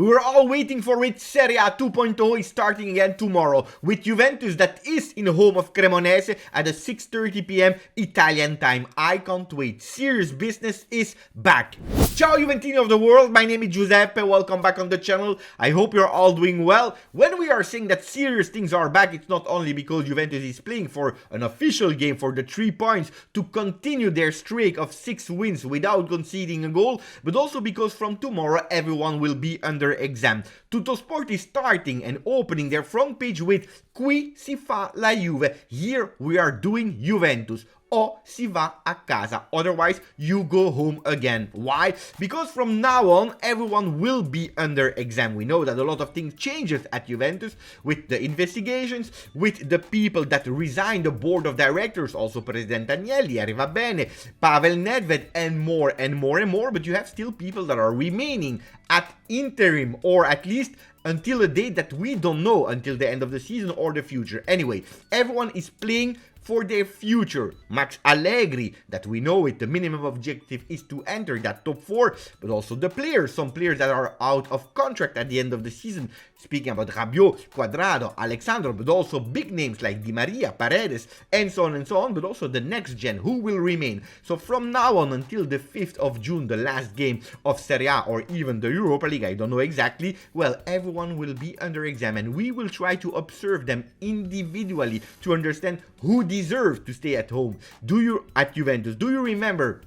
We were all waiting for it. Serie A 2.0 is starting again tomorrow with Juventus that is in the home of Cremonese at a 6:30 p.m. Italian time. I can't wait. Serious business is back. Ciao Juventini of the world, my name is Giuseppe, welcome back on the channel. I hope you're all doing well. When we are saying that serious things are back, it's not only because Juventus is playing for an official game for the 3 points to continue their streak of 6 wins without conceding a goal, but also because from tomorrow everyone will be under exam. Tuttosport is starting and opening their front page with Qui si fa la Juve. Here we are doing Juventus. O si va a casa, otherwise you go home again. Why? Because from now on everyone will be under exam. We know that a lot of things changes at Juventus with the investigations, with the people that resign the board of directors, also President Agnelli, Arriva Bene, Pavel Nedved, and more and more and more, but you have still people that are remaining at interim, or at least until a date that we don't know, until the end of the season or the future. Anyway, everyone is playing for their future. Max Allegri, that we know it, the minimum objective is to enter that top 4, but also the players, some players that are out of contract at the end of the season. Speaking about Rabiot, Cuadrado, Alexandro, but also big names like Di Maria, Paredes, and so on, but also the next gen, who will remain. So from now on until the 5th of June, the last game of Serie A or even the Europa League, I don't know exactly, well, everyone will be under exam and we will try to observe them individually to understand who deserves to stay at home. At Juventus, do you remember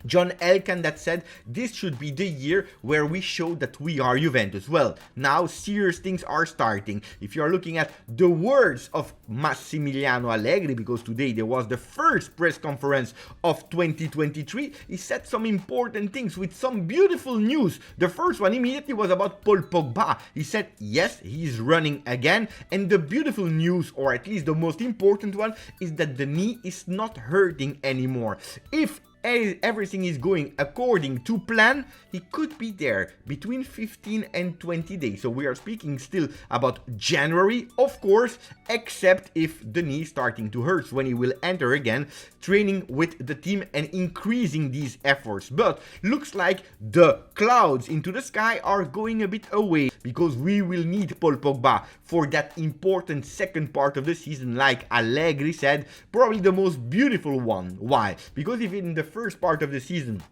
John Elkann that said this should be the year where we show that we are Juventus? Well, now serious things are starting. If you are looking at the words of Massimiliano Allegri, because today there was the first press conference of 2023, he said some important things with some beautiful news. The first one immediately was about Paul Pogba. He said yes, he is running again, and the beautiful news, or at least the most important one, is that the knee is not hurting anymore. If everything is going according to plan, he could be there between 15 and 20 days. So we are speaking still about January, of course, except if the knee is starting to hurt when he will enter again training with the team and increasing these efforts. But looks like the clouds into the sky are going a bit away, because we will need Paul Pogba for that important second part of the season, like Allegri said, probably the most beautiful one. Why? Because if in the first part of the season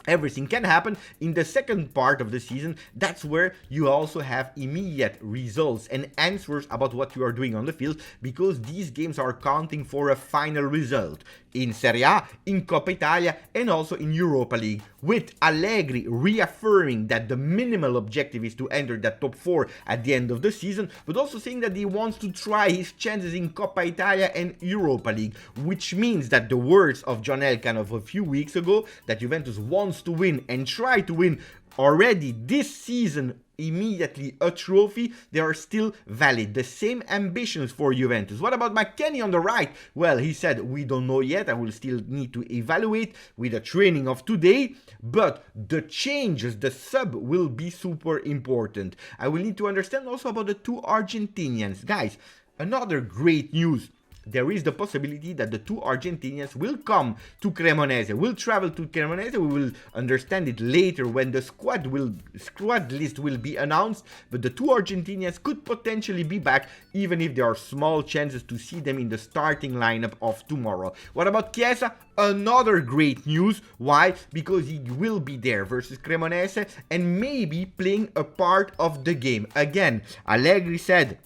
everything can happen, in the second part of the season, that's where you also have immediate results and answers about what you are doing on the field, because these games are counting for a final result in Serie A, in Coppa Italia, and also in Europa League, with Allegri reaffirming that the minimal objective is to enter that top 4 at the end of the season, but also saying that he wants to try his chances in Coppa Italia and Europa League, which means that the words of John Elkann of a few weeks ago, that Juventus wants to win and try to win already this season immediately a trophy, they are still valid. The same ambitions for Juventus. What about McKennie on the right? Well, he said we don't know yet, I will still need to evaluate with the training of today, but the changes, the sub will be super important. I will need to understand also about the 2 Argentinians. Guys, another great news. There is the possibility that the 2 Argentinians will come to Cremonese, will travel to Cremonese. We will understand it later when the squad list will be announced, but the 2 Argentinians could potentially be back, even if there are small chances to see them in the starting lineup of tomorrow. What about Chiesa? Another great news. Why? Because he will be there versus Cremonese and maybe playing a part of the game. Again, Allegri said,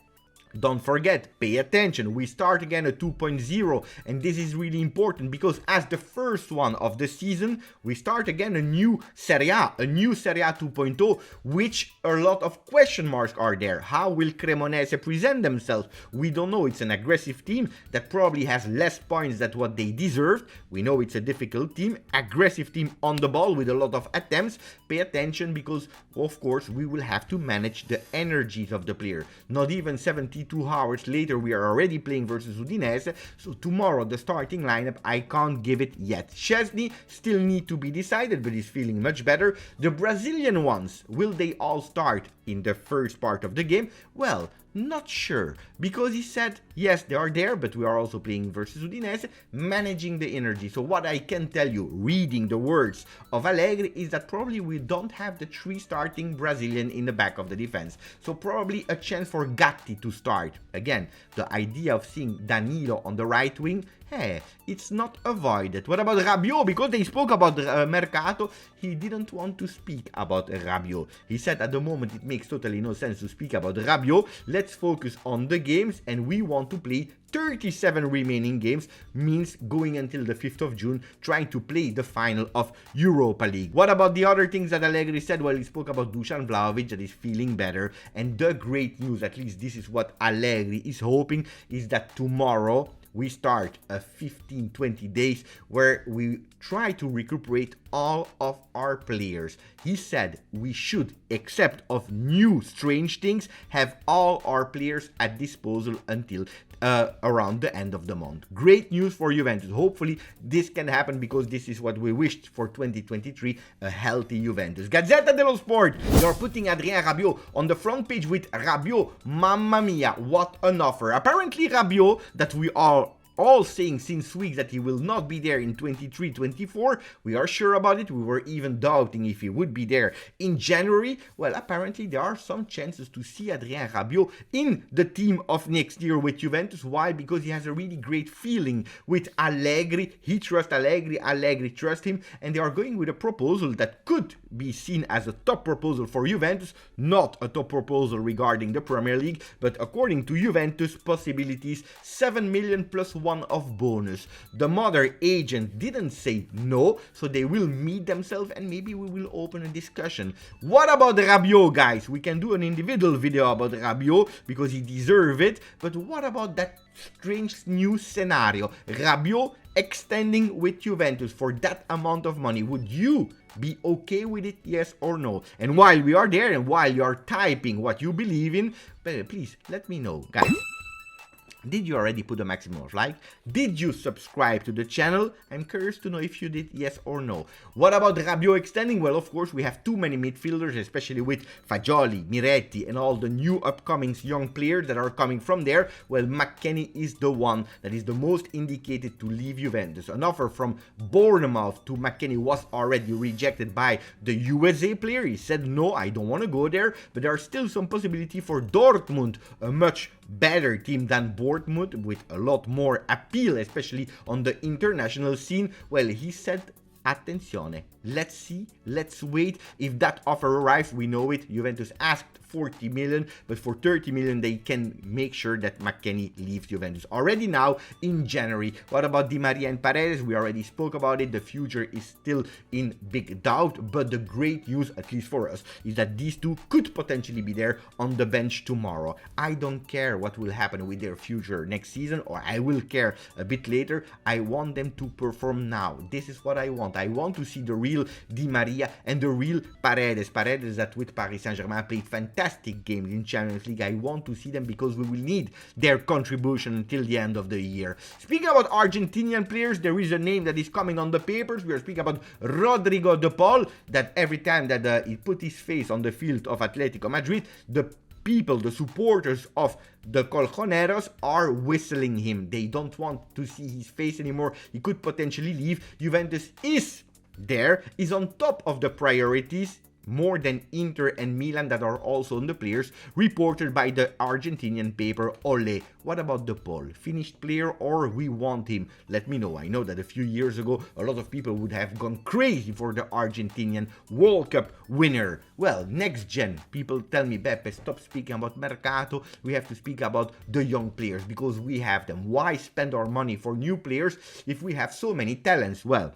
don't forget, pay attention, we start again at 2.0, and this is really important because as the first one of the season, we start again a new Serie A 2.0, which a lot of question marks are there. How will Cremonese present themselves? We don't know. It's an aggressive team that probably has less points than what they deserved. We know it's a difficult team, aggressive team on the ball with a lot of attempts. Pay attention because, of course, we will have to manage the energies of the player. Not even 72 hours later, we are already playing versus Udinese, so tomorrow the starting lineup, I can't give it yet. Szczesny still need to be decided, but he's feeling much better. The Brazilian ones, will they all start? in the first part of the game? Well, not sure, because he said, yes, they are there, but we are also playing versus Udinese, managing the energy. So what I can tell you, reading the words of Allegri, is that probably we don't have the 3 starting Brazilian in the back of the defense. So probably a chance for Gatti to start. Again, the idea of seeing Danilo on the right wing, hey, it's not avoided. What about Rabiot? Because they spoke about Mercato, he didn't want to speak about Rabiot. He said at the moment it makes totally no sense to speak about Rabiot. Let's focus on the games, and we want to play 37 remaining games, means going until the 5th of June, trying to play the final of Europa League. What about the other things that Allegri said? Well, he spoke about Dusan Vlahovic, that is feeling better, and the great news, at least this is what Allegri is hoping, is that tomorrow we start a 15-20 days where we try to recuperate all of our players. He said we should, except of new strange things, have all our players at disposal until around the end of the month. Great news for Juventus. Hopefully this can happen, because this is what we wished for 2023, a healthy Juventus. Gazzetta dello Sport, you're putting Adrien Rabiot on the front page with Rabiot. Mamma mia, what an offer. Apparently Rabiot, that we are all saying since weeks that he will not be there in 23-24. We are sure about it. We were even doubting if he would be there in January. Well, apparently there are some chances to see Adrien Rabiot in the team of next year with Juventus. Why? Because he has a really great feeling with Allegri. He trusts Allegri, Allegri trusts him, and they are going with a proposal that could be seen as a top proposal for Juventus, not a top proposal regarding the Premier League, but according to Juventus, possibilities 7 million plus 1 of bonus. The mother agent didn't say no, so they will meet themselves and maybe we will open a discussion. What about Rabiot, guys? We can do an individual video about Rabiot because he deserves it, but what about that strange new scenario? Rabiot extending with Juventus for that amount of money. Would you be okay with it, yes or no? And while we are there and while you are typing what you believe in, please let me know, guys. Did you already put a maximum of like? Did you subscribe to the channel? I'm curious to know if you did, yes or no. What about Rabiot extending? Well, of course, we have too many midfielders, especially with Fagioli, Miretti, and all the new upcoming young players that are coming from there. Well, McKennie is the one that is the most indicated to leave Juventus. An offer from Bournemouth to McKennie was already rejected by the USA player. He said, no, I don't want to go there, but there are still some possibility for Dortmund, a much better team than Bournemouth, with a lot more appeal, especially on the international scene. Well, he said, attenzione, let's see, let's wait. If that offer arrives, we know it. Juventus asked 40 million, but for 30 million they can make sure that McKennie leaves Juventus already now in January. What about Di Maria and Paredes? We already spoke about it. The future is still in big doubt, but the great news, at least for us, is that these two could potentially be there on the bench tomorrow. I don't care what will happen with their future next season, or I will care a bit later. I want them to perform now. This is what I want. I want to see the real Di Maria and the real Paredes. Paredes that with Paris Saint-Germain played fantastic games in Champions League. I want to see them because we will need their contribution until the end of the year. Speaking about Argentinian players, there is a name that is coming on the papers. We are speaking about Rodrigo de Paul, that every time that he put his face on the field of Atletico Madrid, the people, the supporters of the Colchoneros are whistling him. They don't want to see his face anymore. He could potentially leave. Juventus is on top of the priorities, more than Inter and Milan that are also on the players, reported by the Argentinian paper Ole. What about De Paul? Finished player or we want him? Let me know. I know that a few years ago a lot of people would have gone crazy for the Argentinian World Cup winner. Well, next gen. People tell me, Beppe, stop speaking about Mercato. We have to speak about the young players because we have them. Why spend our money for new players if we have so many talents? Well,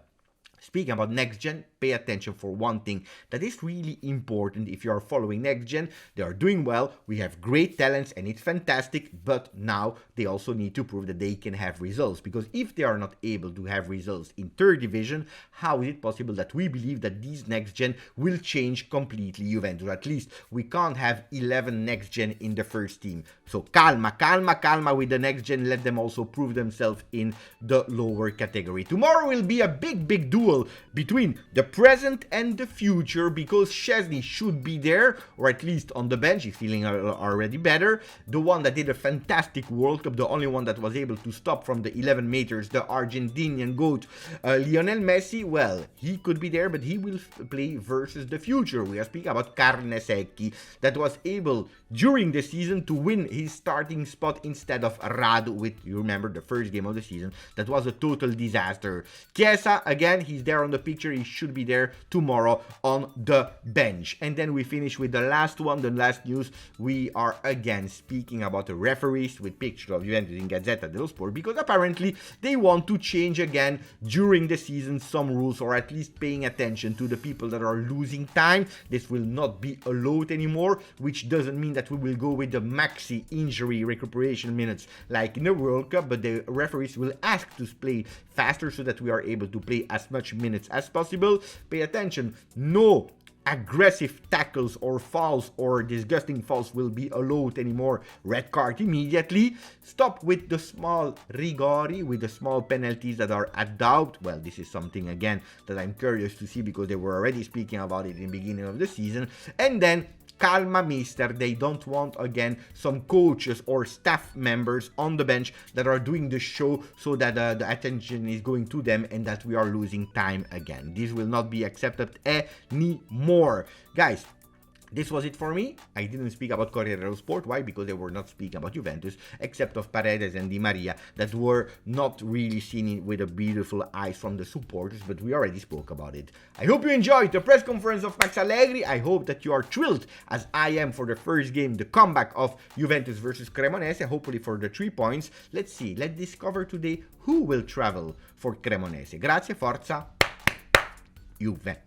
speaking about next gen, pay attention for one thing that is really important. If you are following next gen, they are doing well. We have great talents and it's fantastic, but now they also need to prove that they can have results, because if they are not able to have results in third division, how is it possible that we believe that these next gen will change completely Juventus? At least we can't have 11 next gen in the first team. So calma with the next gen. Let them also prove themselves in the lower category. Tomorrow will be a big duel between the present and the future, because Szczesny should be there, or at least on the bench. He's feeling already better. The one that did a fantastic World Cup, the only one that was able to stop from the 11 meters, the Argentinian GOAT, Lionel Messi. Well, he could be there, but he will play versus the future. We are speaking about Carnesecchi, that was able during the season to win his starting spot instead of Radu, with, you remember, the first game of the season. That was a total disaster. Chiesa, again, he's there on the picture. He should be there tomorrow on the bench. And then we finish with the last one, the last news. We are again speaking about the referees with picture of Juventus in Gazzetta dello Sport, because apparently they want to change again during the season some rules, or at least paying attention to the people that are losing time. This will not be allowed anymore, which doesn't mean that we will go with the maxi injury recuperation minutes like in the World Cup, but the referees will ask to play faster so that we are able to play as much minutes as possible. Pay attention, no aggressive tackles or fouls or disgusting fouls will be allowed anymore. Red card immediately. Stop with the small rigori, with the small penalties that are at doubt. Well, this is something again that I'm curious to see, because they were already speaking about it in the beginning of the season. And then calma mister, they don't want again some coaches or staff members on the bench that are doing the show so that the attention is going to them and that we are losing time again. This will not be accepted anymore. Guys, this was it for me. I didn't speak about Corriere dello Sport. Why? Because they were not speaking about Juventus, except of Paredes and Di Maria, that were not really seen with a beautiful eyes from the supporters, but we already spoke about it. I hope you enjoyed the press conference of Max Allegri. I hope that you are thrilled, as I am, for the first game, the comeback of Juventus versus Cremonese, hopefully for the 3 points. Let's see, let's discover today who will travel for Cremonese. Grazie, forza, Juve.